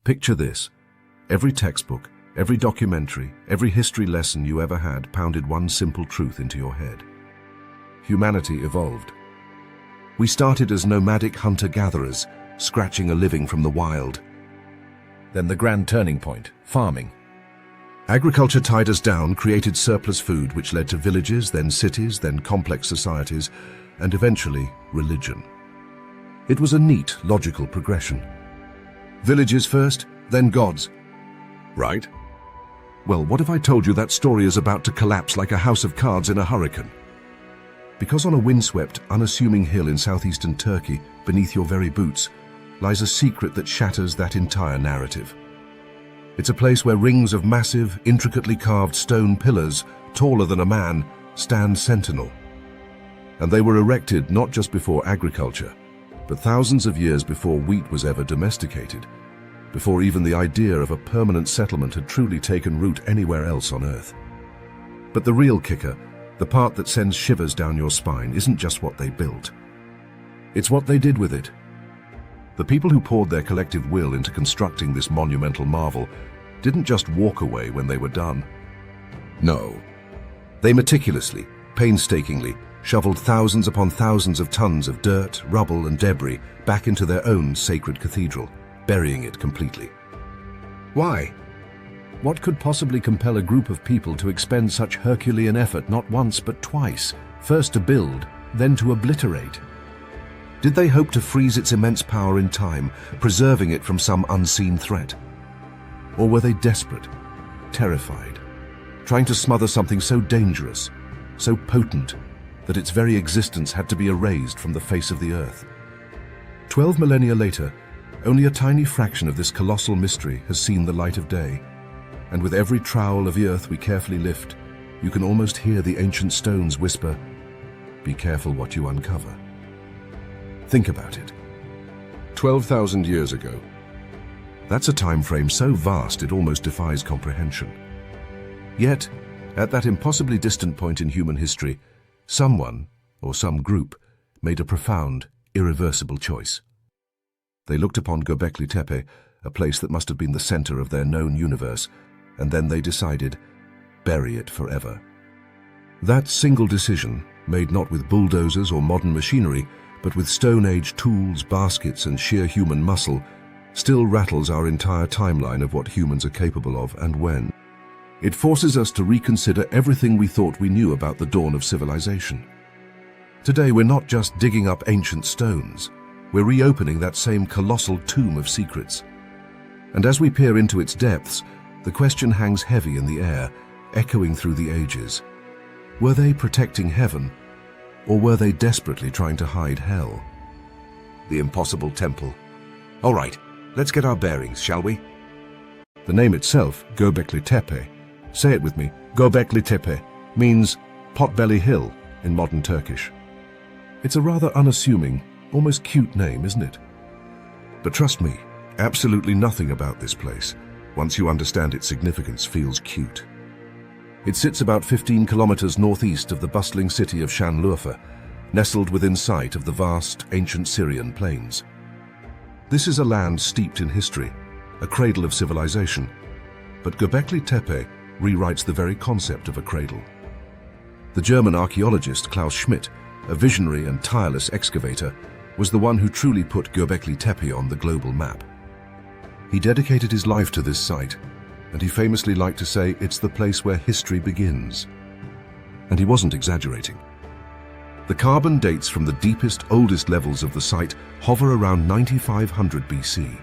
Picture this. Every textbook, every documentary, every history lesson you ever had pounded one simple truth into your head. Humanity evolved. We started as nomadic hunter-gatherers, scratching a living from the wild. Then the grand turning point, farming. Agriculture tied us down, created surplus food, which led to villages, then cities, then complex societies, and eventually religion. It was a neat, logical progression. Villages first, then gods. Right? Well, what if I told you that story is about to collapse like a house of cards in a hurricane? Because on a windswept, unassuming hill in southeastern Turkey, beneath your very boots, lies a secret that shatters that entire narrative. It's a place where rings of massive, intricately carved stone pillars, taller than a man, stand sentinel. And they were erected not just before agriculture, but thousands of years before wheat was ever domesticated, before even the idea of a permanent settlement had truly taken root anywhere else on Earth. But the real kicker, the part that sends shivers down your spine, isn't just what they built. It's what they did with it. The people who poured their collective will into constructing this monumental marvel didn't just walk away when they were done. No. They meticulously, painstakingly, shoveled thousands upon thousands of tons of dirt, rubble, and debris back into their own sacred cathedral, burying it completely. Why? What could possibly compel a group of people to expend such Herculean effort not once but twice, first to build, then to obliterate? Did they hope to freeze its immense power in time, preserving it from some unseen threat? Or were they desperate, terrified, trying to smother something so dangerous, so potent, that its very existence had to be erased from the face of the Earth? 12 millennia later, only a tiny fraction of this colossal mystery has seen the light of day, and with every trowel of the earth we carefully lift, you can almost hear the ancient stones whisper, "Be careful what you uncover." Think about it. 12,000 years ago. That's a time frame so vast it almost defies comprehension. Yet, at that impossibly distant point in human history, someone, or some group, made a profound, irreversible choice. They looked upon Göbekli Tepe, a place that must have been the center of their known universe, and then they decided, bury it forever. That single decision, made not with bulldozers or modern machinery, but with Stone Age tools, baskets, and sheer human muscle, still rattles our entire timeline of what humans are capable of and when. It forces us to reconsider everything we thought we knew about the dawn of civilization. Today, we're not just digging up ancient stones, we're reopening that same colossal tomb of secrets. And as we peer into its depths, the question hangs heavy in the air, echoing through the ages. Were they protecting heaven, or were they desperately trying to hide hell? The impossible temple. All right, let's get our bearings, shall we? The name itself, Göbekli Tepe, say it with me, Göbekli Tepe, means potbelly hill in modern Turkish. It's a rather unassuming, almost cute name, isn't it? But trust me, absolutely nothing about this place, once you understand its significance, feels cute. It sits about 15 kilometers northeast of the bustling city of Şanlıurfa, nestled within sight of the vast, ancient Syrian plains. This is a land steeped in history, a cradle of civilization, but Göbekli Tepe rewrites the very concept of a cradle. The German archaeologist Klaus Schmidt, a visionary and tireless excavator, was the one who truly put Göbekli Tepe on the global map. He dedicated his life to this site, and he famously liked to say it's the place where history begins. And he wasn't exaggerating. The carbon dates from the deepest, oldest levels of the site hover around 9500 BC.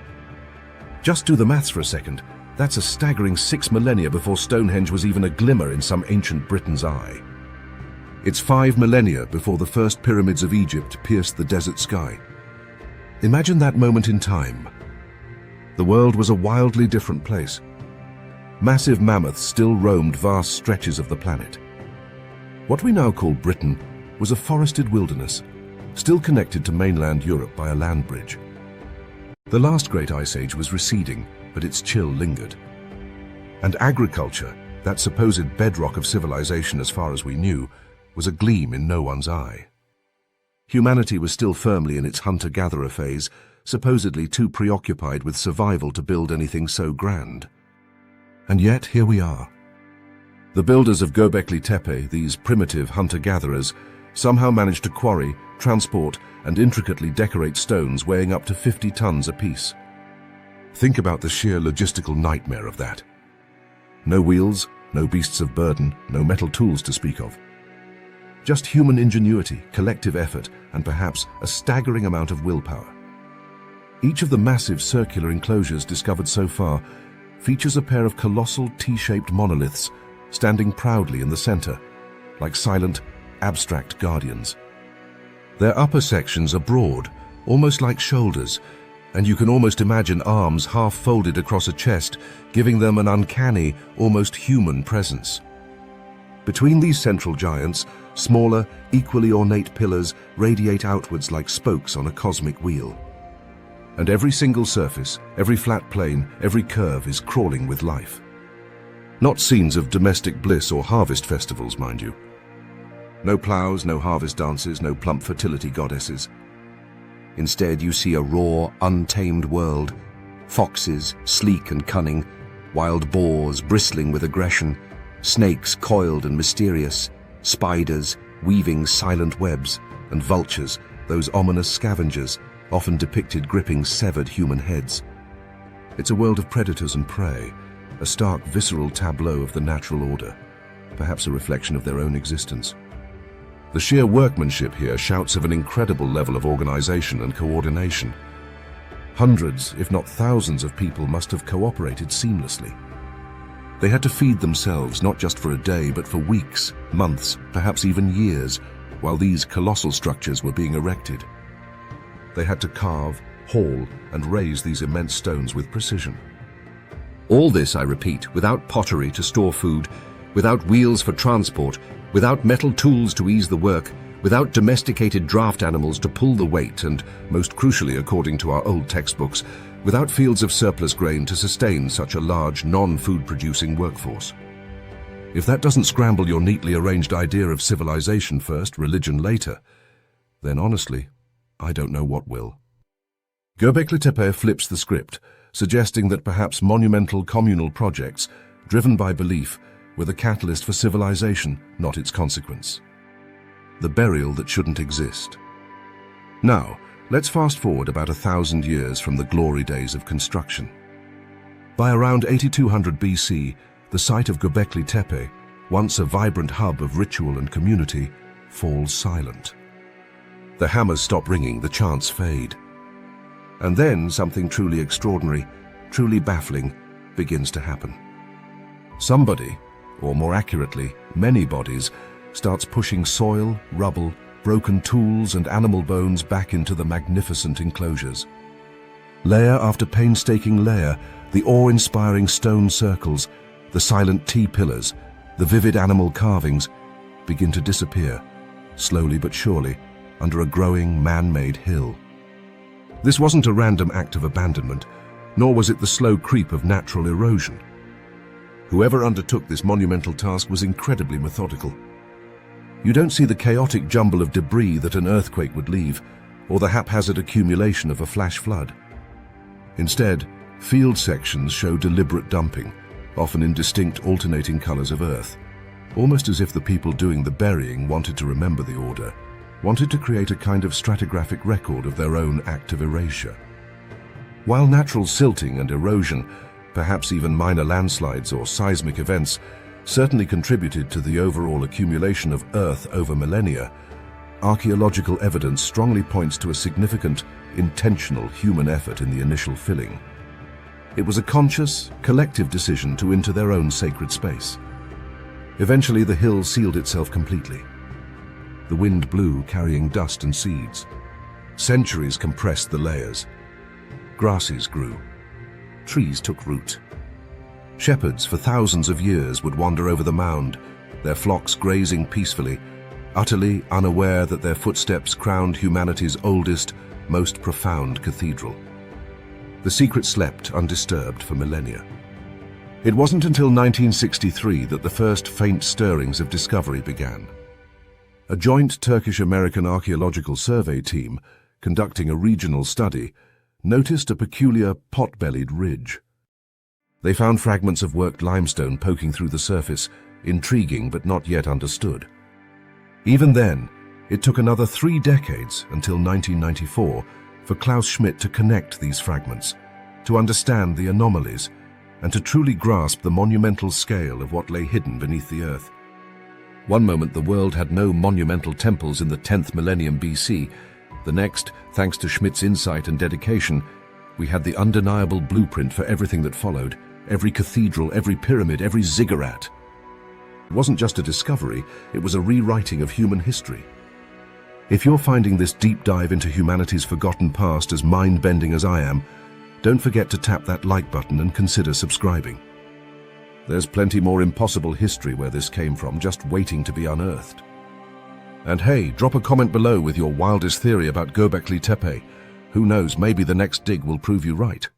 Just do the maths for a second. That's a staggering 6 millennia before Stonehenge was even a glimmer in some ancient Briton's eye. It's 5 millennia before the first pyramids of Egypt pierced the desert sky. Imagine that moment in time. The world was a wildly different place. Massive mammoths still roamed vast stretches of the planet. What we now call Britain was a forested wilderness, still connected to mainland Europe by a land bridge. The last great ice age was receding, but its chill lingered. And agriculture, that supposed bedrock of civilization as far as we knew, was a gleam in no one's eye. Humanity was still firmly in its hunter-gatherer phase, supposedly too preoccupied with survival to build anything so grand. And yet, here we are. The builders of Göbekli Tepe, these primitive hunter-gatherers, somehow managed to quarry, transport, and intricately decorate stones weighing up to 50 tons apiece. Think about the sheer logistical nightmare of that. No wheels, no beasts of burden, no metal tools to speak of. Just human ingenuity, collective effort, and perhaps a staggering amount of willpower. Each of the massive circular enclosures discovered so far features a pair of colossal T-shaped monoliths standing proudly in the center, like silent, abstract guardians. Their upper sections are broad, almost like shoulders, and you can almost imagine arms half folded across a chest, giving them an uncanny, almost human presence. Between these central giants, smaller, equally ornate pillars radiate outwards like spokes on a cosmic wheel. And every single surface, every flat plane, every curve is crawling with life. Not scenes of domestic bliss or harvest festivals, mind you. No plows, no harvest dances, no plump fertility goddesses. Instead, you see a raw, untamed world. Foxes, sleek and cunning, wild boars bristling with aggression, snakes coiled and mysterious, spiders weaving silent webs, and vultures, those ominous scavengers, often depicted gripping severed human heads. It's a world of predators and prey, a stark, visceral tableau of the natural order, perhaps a reflection of their own existence. The sheer workmanship here shouts of an incredible level of organization and coordination. Hundreds, if not thousands of people must have cooperated seamlessly. They had to feed themselves not just for a day, but for weeks, months, perhaps even years, while these colossal structures were being erected. They had to carve, haul, and raise these immense stones with precision. All this, I repeat, without pottery to store food, without wheels for transport, without metal tools to ease the work, without domesticated draft animals to pull the weight, and, most crucially according to our old textbooks, without fields of surplus grain to sustain such a large non-food producing workforce. If that doesn't scramble your neatly arranged idea of civilization first, religion later, then honestly, I don't know what will. Göbekli Tepe flips the script, suggesting that perhaps monumental communal projects, driven by belief, were the catalyst for civilization, not its consequence. The burial that shouldn't exist. Now, let's fast forward about 1,000 years from the glory days of construction. By around 8200 BC, the site of Göbekli Tepe, once a vibrant hub of ritual and community, falls silent. The hammers stop ringing, the chants fade. And then something truly extraordinary, truly baffling, begins to happen. Somebody, or more accurately, many bodies, starts pushing soil, rubble, broken tools and animal bones back into the magnificent enclosures. Layer after painstaking layer, the awe-inspiring stone circles, the silent T-pillars, the vivid animal carvings begin to disappear, slowly but surely, under a growing man-made hill. This wasn't a random act of abandonment, nor was it the slow creep of natural erosion. Whoever undertook this monumental task was incredibly methodical. You don't see the chaotic jumble of debris that an earthquake would leave, or the haphazard accumulation of a flash flood. Instead, field sections show deliberate dumping, often in distinct alternating colors of earth, almost as if the people doing the burying wanted to remember the order, wanted to create a kind of stratigraphic record of their own act of erasure. While natural silting and erosion, perhaps even minor landslides or seismic events, certainly contributed to the overall accumulation of earth over millennia, archaeological evidence strongly points to a significant, intentional human effort in the initial filling. It was a conscious, collective decision to enter their own sacred space. Eventually, the hill sealed itself completely. The wind blew, carrying dust and seeds. Centuries compressed the layers. Grasses grew. Trees took root. Shepherds for thousands of years would wander over the mound, their flocks grazing peacefully, utterly unaware that their footsteps crowned humanity's oldest, most profound cathedral. The secret slept undisturbed for millennia. It wasn't until 1963 that the first faint stirrings of discovery began. A joint Turkish-American archaeological survey team, conducting a regional study, noticed a peculiar pot-bellied ridge. They found fragments of worked limestone poking through the surface, intriguing but not yet understood. Even then, it took another 3 decades until 1994 for Klaus Schmidt to connect these fragments, to understand the anomalies, and to truly grasp the monumental scale of what lay hidden beneath the earth. One moment the world had no monumental temples in the 10th millennium BC. The next, thanks to Schmidt's insight and dedication, we had the undeniable blueprint for everything that followed, every cathedral, every pyramid, every ziggurat. It wasn't just a discovery, it was a rewriting of human history. If you're finding this deep dive into humanity's forgotten past as mind-bending as I am, don't forget to tap that like button and consider subscribing. There's plenty more impossible history where this came from, just waiting to be unearthed. And hey, drop a comment below with your wildest theory about Göbekli Tepe. Who knows, maybe the next dig will prove you right.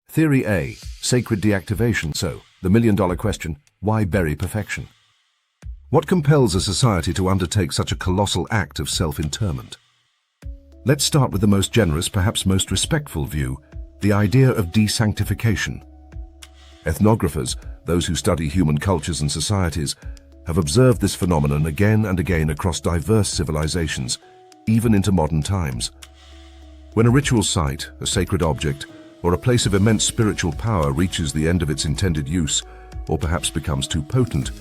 Theory A, sacred deactivation. So, the million-dollar question, why bury perfection? What compels a society to undertake such a colossal act of self-interment? Let's start with the most generous, perhaps most respectful view, the idea of desanctification. Ethnographers, those who study human cultures and societies, have observed this phenomenon again and again across diverse civilizations, even into modern times. When a ritual site, a sacred object, or a place of immense spiritual power reaches the end of its intended use, or perhaps becomes too potent,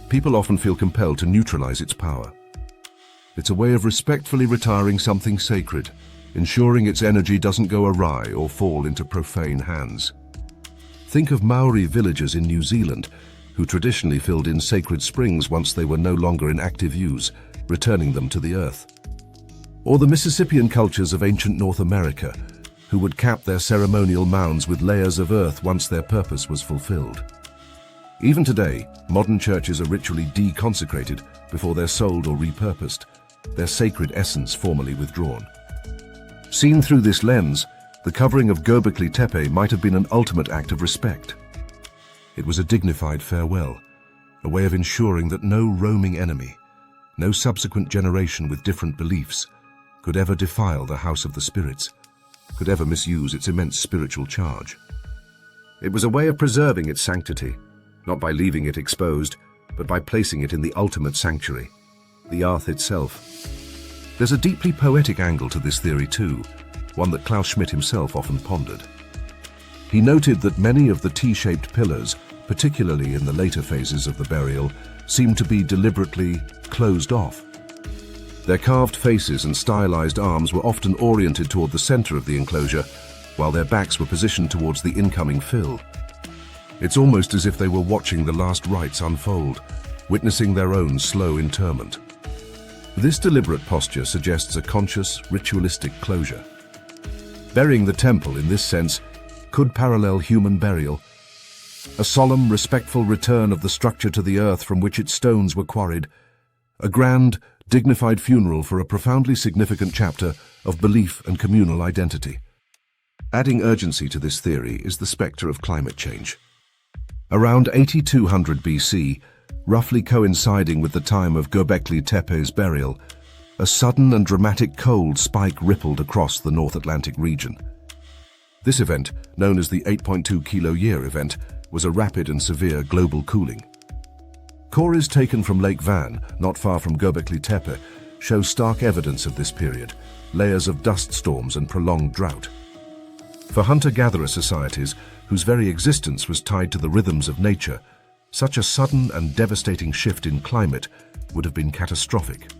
people often feel compelled to neutralize its power. It's a way of respectfully retiring something sacred, ensuring its energy doesn't go awry or fall into profane hands. Think of Maori villagers in New Zealand, who traditionally filled in sacred springs once they were no longer in active use, returning them to the earth. Or the Mississippian cultures of ancient North America, who would cap their ceremonial mounds with layers of earth once their purpose was fulfilled. Even today, modern churches are ritually deconsecrated before they're sold or repurposed, their sacred essence formally withdrawn. Seen through this lens, the covering of Göbekli Tepe might have been an ultimate act of respect. It was a dignified farewell, a way of ensuring that no roaming enemy, no subsequent generation with different beliefs, could ever defile the house of the spirits, could ever misuse its immense spiritual charge. It was a way of preserving its sanctity, not by leaving it exposed, but by placing it in the ultimate sanctuary, the earth itself. There's a deeply poetic angle to this theory too, one that Klaus Schmidt himself often pondered. He noted that many of the T-shaped pillars, particularly in the later phases of the burial, seemed to be deliberately closed off. Their carved faces and stylized arms were often oriented toward the center of the enclosure, while their backs were positioned towards the incoming fill. It's almost as if they were watching the last rites unfold, witnessing their own slow interment. This deliberate posture suggests a conscious, ritualistic closure. Burying the temple, in this sense, could parallel human burial, a solemn, respectful return of the structure to the earth from which its stones were quarried, a grand, dignified funeral for a profoundly significant chapter of belief and communal identity. Adding urgency to this theory is the specter of climate change. Around 8200 BC, roughly coinciding with the time of Göbekli Tepe's burial, a sudden and dramatic cold spike rippled across the North Atlantic region. This event, known as the 8.2 kilo-year event, was a rapid and severe global cooling. Cores taken from Lake Van, not far from Göbekli Tepe, show stark evidence of this period, layers of dust storms and prolonged drought. For hunter-gatherer societies, whose very existence was tied to the rhythms of nature, such a sudden and devastating shift in climate would have been catastrophic.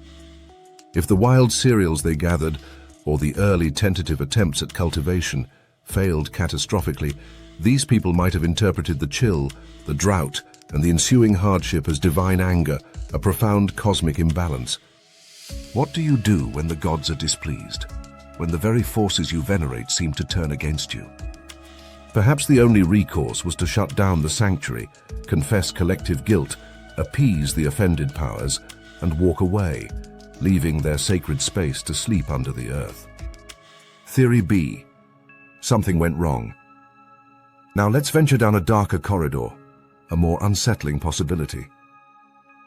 If the wild cereals they gathered, or the early tentative attempts at cultivation, failed catastrophically, these people might have interpreted the chill, the drought, and the ensuing hardship as divine anger, a profound cosmic imbalance. What do you do when the gods are displeased? When the very forces you venerate seem to turn against you? Perhaps the only recourse was to shut down the sanctuary, confess collective guilt, appease the offended powers, and walk away, leaving their sacred space to sleep under the earth. Theory B. Something went wrong. Now let's venture down a darker corridor, a more unsettling possibility.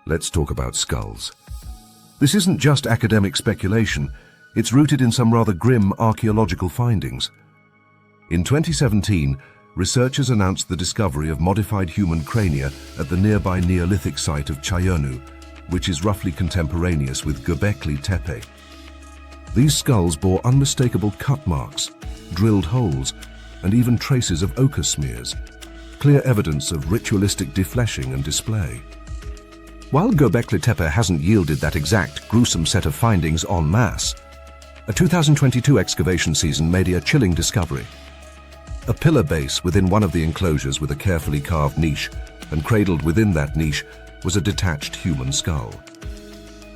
Let's talk about skulls. This isn't just academic speculation, It's rooted in some rather grim archaeological findings. In 2017, researchers announced the discovery of modified human crania at the nearby Neolithic site of Chayonu, which is roughly contemporaneous with Göbekli Tepe. These skulls bore unmistakable cut marks, drilled holes, and even traces of ochre smears, clear evidence of ritualistic defleshing and display. While Göbekli Tepe hasn't yielded that exact gruesome set of findings en masse, a 2022 excavation season made a chilling discovery. A pillar base within one of the enclosures with a carefully carved niche, and cradled within that niche was a detached human skull.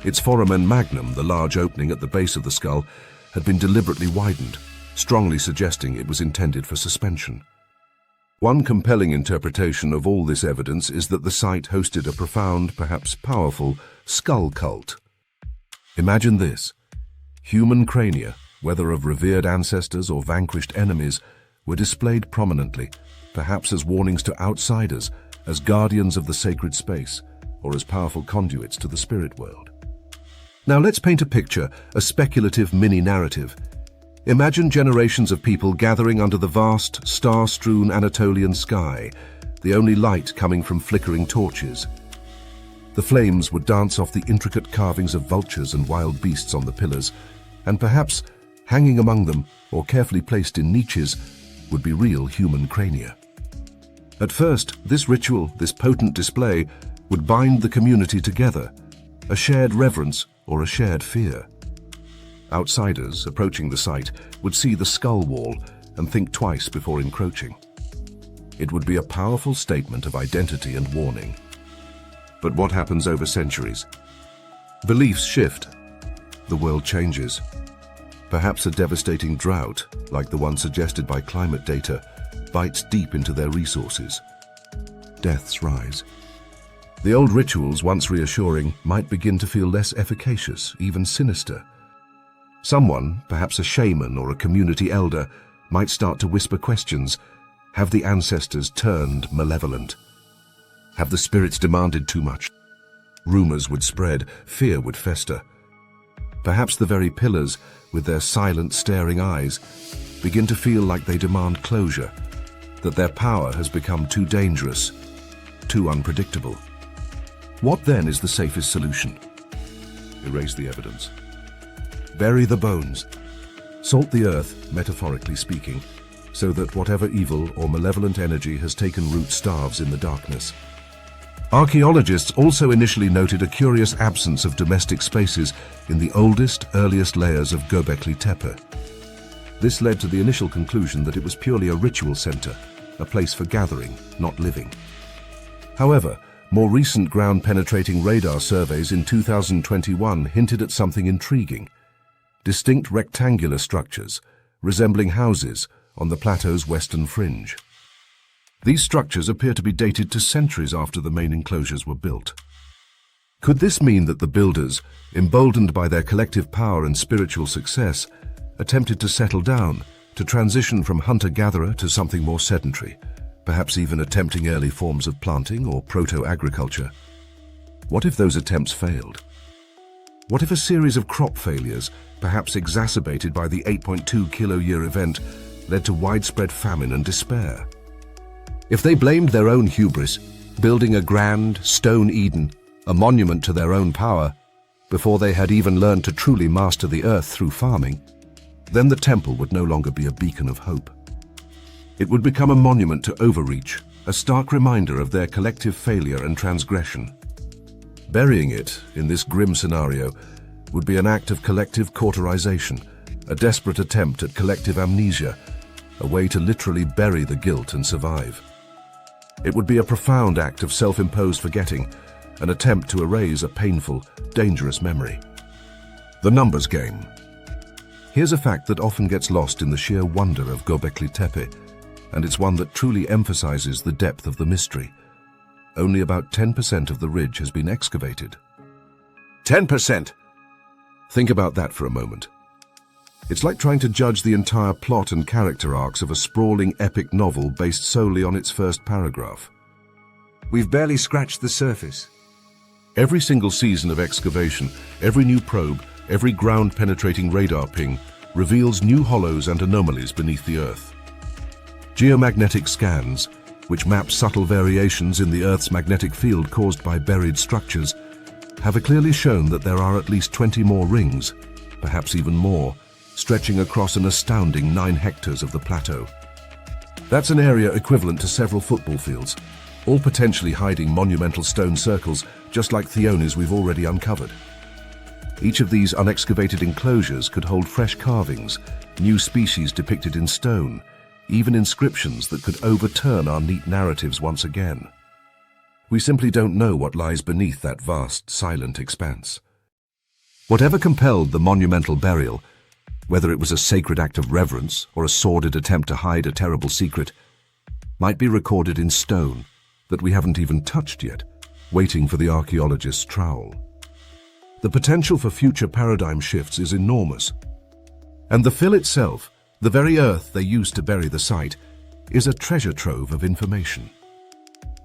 Its foramen magnum, the large opening at the base of the skull, had been deliberately widened, strongly suggesting it was intended for suspension. One compelling interpretation of all this evidence is that the site hosted a profound, perhaps powerful, skull cult. Imagine this. Human crania, whether of revered ancestors or vanquished enemies, were displayed prominently, perhaps as warnings to outsiders, as guardians of the sacred space, or as powerful conduits to the spirit world. Now let's paint a picture, a speculative mini-narrative. Imagine generations of people gathering under the vast, star-strewn Anatolian sky, the only light coming from flickering torches. The flames would dance off the intricate carvings of vultures and wild beasts on the pillars, and perhaps, hanging among them, or carefully placed in niches, would be real human crania. At first, this ritual, this potent display, would bind the community together, a shared reverence or a shared fear. Outsiders approaching the site would see the skull wall and think twice before encroaching. It would be a powerful statement of identity and warning. But what happens over centuries? Beliefs shift. The world changes. Perhaps a devastating drought, like the one suggested by climate data, bites deep into their resources. Deaths rise. The old rituals, once reassuring, might begin to feel less efficacious, even sinister. Someone, perhaps a shaman or a community elder, might start to whisper questions. Have the ancestors turned malevolent? Have the spirits demanded too much? Rumors would spread, fear would fester. Perhaps the very pillars, with their silent, staring eyes, begin to feel like they demand closure, that their power has become too dangerous, too unpredictable. What then is the safest solution? Erase the evidence. Bury the bones. Salt the earth, metaphorically speaking, so that whatever evil or malevolent energy has taken root starves in the darkness. Archaeologists also initially noted a curious absence of domestic spaces in the oldest, earliest layers of Göbekli Tepe. This led to the initial conclusion that it was purely a ritual center, a place for gathering, not living. However, more recent ground-penetrating radar surveys in 2021 hinted at something intriguing. Distinct rectangular structures, resembling houses, on the plateau's western fringe. These structures appear to be dated to centuries after the main enclosures were built. Could this mean that the builders, emboldened by their collective power and spiritual success, attempted to settle down, to transition from hunter-gatherer to something more sedentary, perhaps even attempting early forms of planting or proto-agriculture? What if those attempts failed? What if a series of crop failures, perhaps exacerbated by the 8.2 kilo-year event, led to widespread famine and despair? If they blamed their own hubris, building a grand, stone Eden, a monument to their own power, before they had even learned to truly master the earth through farming, then the temple would no longer be a beacon of hope. It would become a monument to overreach, a stark reminder of their collective failure and transgression. Burying it, in this grim scenario, would be an act of collective cauterization, a desperate attempt at collective amnesia, a way to literally bury the guilt and survive. It would be a profound act of self-imposed forgetting, an attempt to erase a painful, dangerous memory. The numbers game. Here's a fact that often gets lost in the sheer wonder of Göbekli Tepe, and it's one that truly emphasizes the depth of the mystery. Only about 10% of the ridge has been excavated. 10%! Think about that for a moment. It's like trying to judge the entire plot and character arcs of a sprawling epic novel based solely on its first paragraph. We've barely scratched the surface. Every single season of excavation, every new probe, every ground-penetrating radar ping reveals new hollows and anomalies beneath the Earth. Geomagnetic scans, which map subtle variations in the Earth's magnetic field caused by buried structures, have clearly shown that there are at least 20 more rings, perhaps even more, stretching across an astounding 9 hectares of the plateau. That's an area equivalent to several football fields, all potentially hiding monumental stone circles, just like Theonis we've already uncovered. Each of these unexcavated enclosures could hold fresh carvings, new species depicted in stone, even inscriptions that could overturn our neat narratives once again. We simply don't know what lies beneath that vast, silent expanse. Whatever compelled the monumental burial, whether it was a sacred act of reverence or a sordid attempt to hide a terrible secret, might be recorded in stone that we haven't even touched yet, waiting for the archaeologist's trowel. The potential for future paradigm shifts is enormous. And the fill itself, the very earth they used to bury the site, is a treasure trove of information.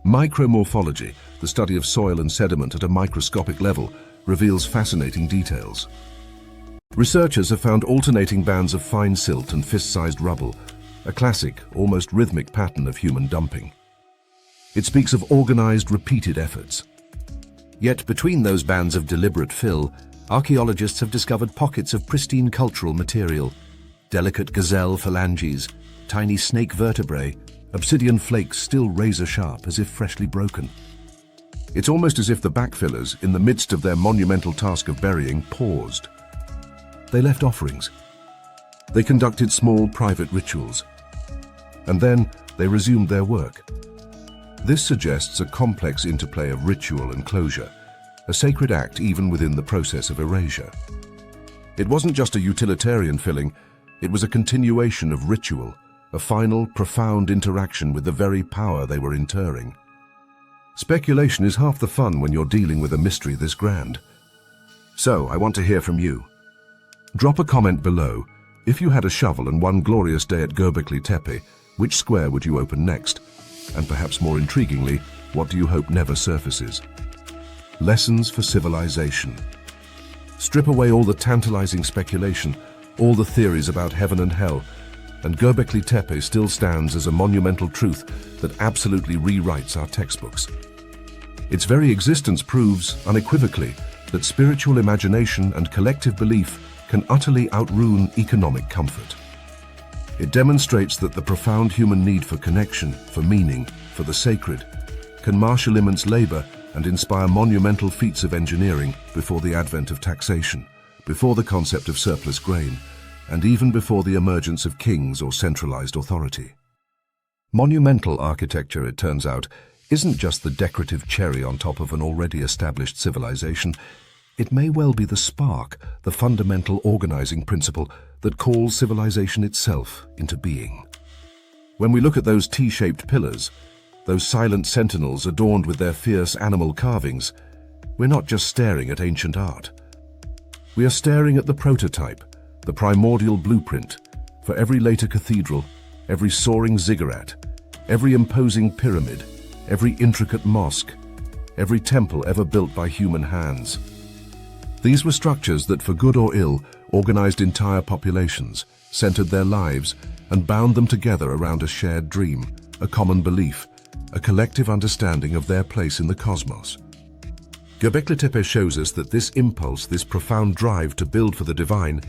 Micromorphology, the study of soil and sediment at a microscopic level, reveals fascinating details. Researchers have found alternating bands of fine silt and fist-sized rubble, a classic, almost rhythmic pattern of human dumping. It speaks of organized, repeated efforts. Yet between those bands of deliberate fill, archaeologists have discovered pockets of pristine cultural material, delicate gazelle phalanges, tiny snake vertebrae, obsidian flakes still razor-sharp as if freshly broken. It's almost as if the backfillers, in the midst of their monumental task of burying, paused. They left offerings. They conducted small private rituals. And then they resumed their work. This suggests a complex interplay of ritual and closure, a sacred act even within the process of erasure. It wasn't just a utilitarian filling, it was a continuation of ritual, a final, profound interaction with the very power they were interring. Speculation is half the fun when you're dealing with a mystery this grand. So, I want to hear from you. Drop a comment below. If you had a shovel and one glorious day at Göbekli Tepe, which square would you open next? And perhaps more intriguingly, what do you hope never surfaces? Lessons for civilization. Strip away all the tantalizing speculation, all the theories about heaven and hell, and Göbekli Tepe still stands as a monumental truth that absolutely rewrites our textbooks. Its very existence proves, unequivocally, that spiritual imagination and collective belief can utterly outruin economic comfort. It demonstrates that the profound human need for connection, for meaning, for the sacred, can marshal immense labor and inspire monumental feats of engineering before the advent of taxation, before the concept of surplus grain, and even before the emergence of kings or centralized authority. Monumental architecture, it turns out, isn't just the decorative cherry on top of an already established civilization. It may well be the spark, the fundamental organizing principle that calls civilization itself into being. When we look at those T-shaped pillars, those silent sentinels adorned with their fierce animal carvings, we're not just staring at ancient art. We are staring at the prototype, the primordial blueprint, for every later cathedral, every soaring ziggurat, every imposing pyramid, every intricate mosque, every temple ever built by human hands. These were structures that, for good or ill, organized entire populations, centered their lives, and bound them together around a shared dream, a common belief, a collective understanding of their place in the cosmos. Göbekli Tepe shows us that this impulse, this profound drive to build for the divine,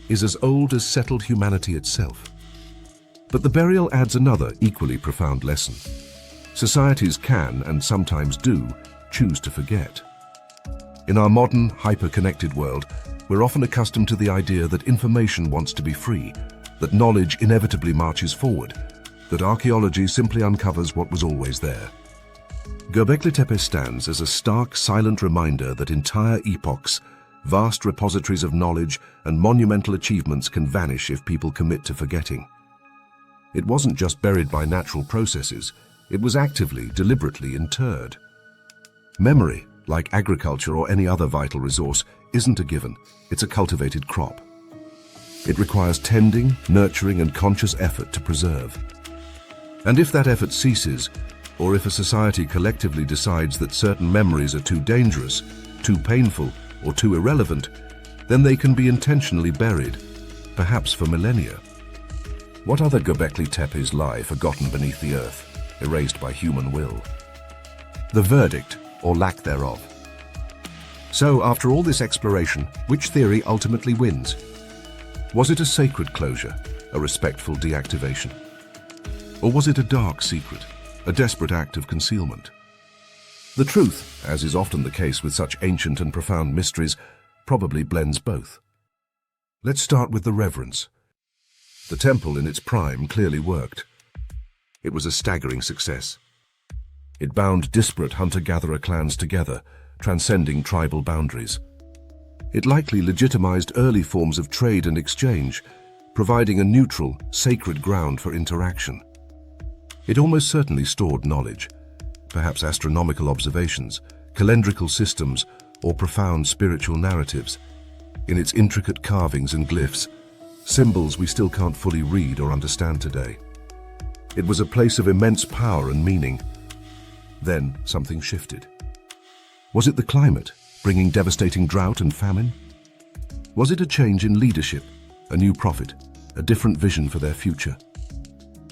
is as old as settled humanity itself. But the burial adds another equally profound lesson. Societies can, and sometimes do, choose to forget. In our modern, hyper-connected world, we're often accustomed to the idea that information wants to be free, that knowledge inevitably marches forward, that archaeology simply uncovers what was always there. Göbekli Tepe stands as a stark, silent reminder that entire epochs, vast repositories of knowledge, and monumental achievements can vanish if people commit to forgetting. It wasn't just buried by natural processes, it was actively, deliberately interred. Memory, like agriculture or any other vital resource, isn't a given, it's a cultivated crop. It requires tending, nurturing, and conscious effort to preserve. And if that effort ceases, or if a society collectively decides that certain memories are too dangerous, too painful, or too irrelevant, then they can be intentionally buried, perhaps for millennia. What other Göbekli Tepes lie forgotten beneath the earth, erased by human will? The verdict, or lack thereof. So, after all this exploration, which theory ultimately wins? Was it a sacred closure, a respectful deactivation? Or was it a dark secret, a desperate act of concealment? The truth, as is often the case with such ancient and profound mysteries, probably blends both. Let's start with the reverence. The temple in its prime clearly worked. It was a staggering success. It bound disparate hunter-gatherer clans together, transcending tribal boundaries. It likely legitimized early forms of trade and exchange, providing a neutral, sacred ground for interaction. It almost certainly stored knowledge, perhaps astronomical observations, calendrical systems, or profound spiritual narratives. In its intricate carvings and glyphs, symbols we still can't fully read or understand today. It was a place of immense power and meaning. Then something shifted. Was it the climate, bringing devastating drought and famine? Was it a change in leadership, a new prophet, a different vision for their future?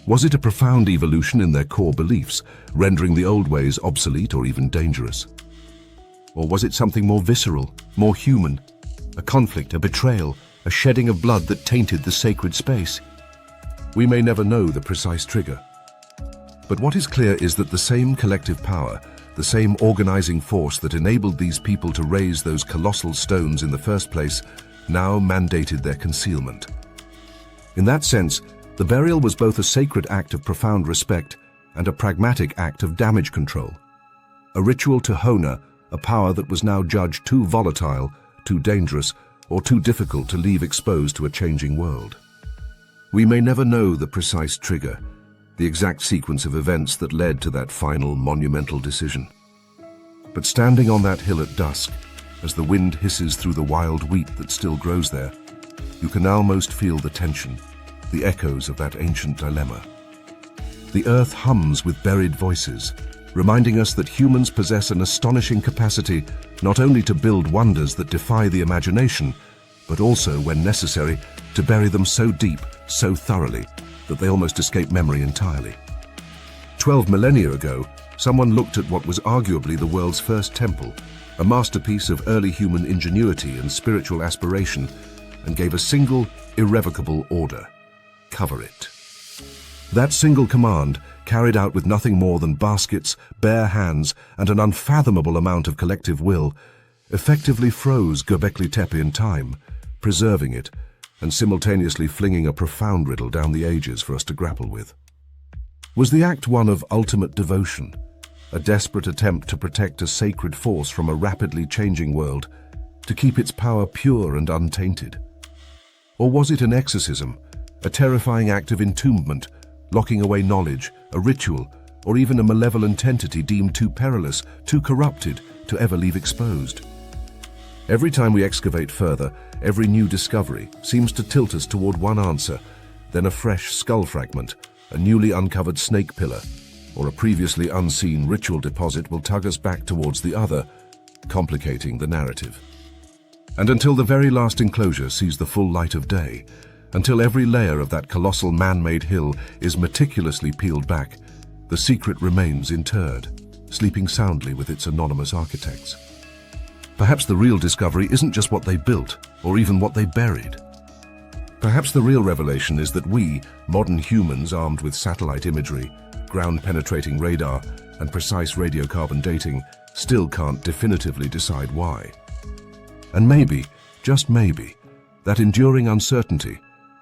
Was it a profound evolution in their core beliefs, rendering the old ways obsolete or even dangerous? Or was it something more visceral, more human, a conflict, a betrayal, a shedding of blood that tainted the sacred space? We may never know the precise trigger. But what is clear is that the same collective power, the same organizing force that enabled these people to raise those colossal stones in the first place, now mandated their concealment. In that sense, the burial was both a sacred act of profound respect and a pragmatic act of damage control. A ritual to honor a power that was now judged too volatile, too dangerous, or too difficult to leave exposed to a changing world. We may never know the precise trigger, the exact sequence of events that led to that final monumental decision. But standing on that hill at dusk, as the wind hisses through the wild wheat that still grows there, you can almost feel the tension, the echoes of that ancient dilemma. The earth hums with buried voices, reminding us that humans possess an astonishing capacity not only to build wonders that defy the imagination, but also, when necessary, to bury them so deep, so thoroughly, that they almost escape memory entirely. 12 millennia ago, someone looked at what was arguably the world's first temple, a masterpiece of early human ingenuity and spiritual aspiration, and gave a single, irrevocable order: cover it. That single command, carried out with nothing more than baskets, bare hands, and an unfathomable amount of collective will, effectively froze Göbekli Tepe in time, preserving it, and simultaneously flinging a profound riddle down the ages for us to grapple with. Was the act one of ultimate devotion, a desperate attempt to protect a sacred force from a rapidly changing world, to keep its power pure and untainted? Or was it an exorcism, a terrifying act of entombment, locking away knowledge, a ritual, or even a malevolent entity deemed too perilous, too corrupted to ever leave exposed? Every time we excavate further, every new discovery seems to tilt us toward one answer, then a fresh skull fragment, a newly uncovered snake pillar, or a previously unseen ritual deposit will tug us back towards the other, complicating the narrative. And until the very last enclosure sees the full light of day, until every layer of that colossal man-made hill is meticulously peeled back, the secret remains interred, sleeping soundly with its anonymous architects. Perhaps the real discovery isn't just what they built, or even what they buried. Perhaps the real revelation is that we, modern humans armed with satellite imagery, ground-penetrating radar, and precise radiocarbon dating, still can't definitively decide why. And maybe, just maybe, that enduring uncertainty,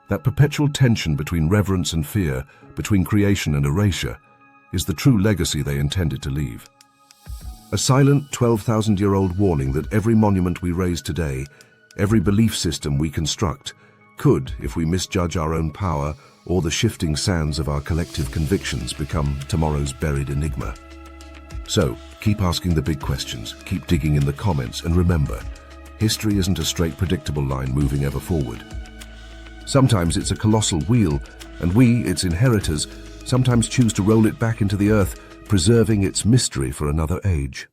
that perpetual tension between reverence and fear, between creation and erasure, is the true legacy they intended to leave. A silent 12,000-year-old warning that every monument we raise today, every belief system we construct, could, if we misjudge our own power or the shifting sands of our collective convictions, become tomorrow's buried enigma. So, keep asking the big questions, keep digging in the comments, and remember, history isn't a straight, predictable line moving ever forward. Sometimes it's a colossal wheel, and we, its inheritors, sometimes choose to roll it back into the earth, preserving its mystery for another age.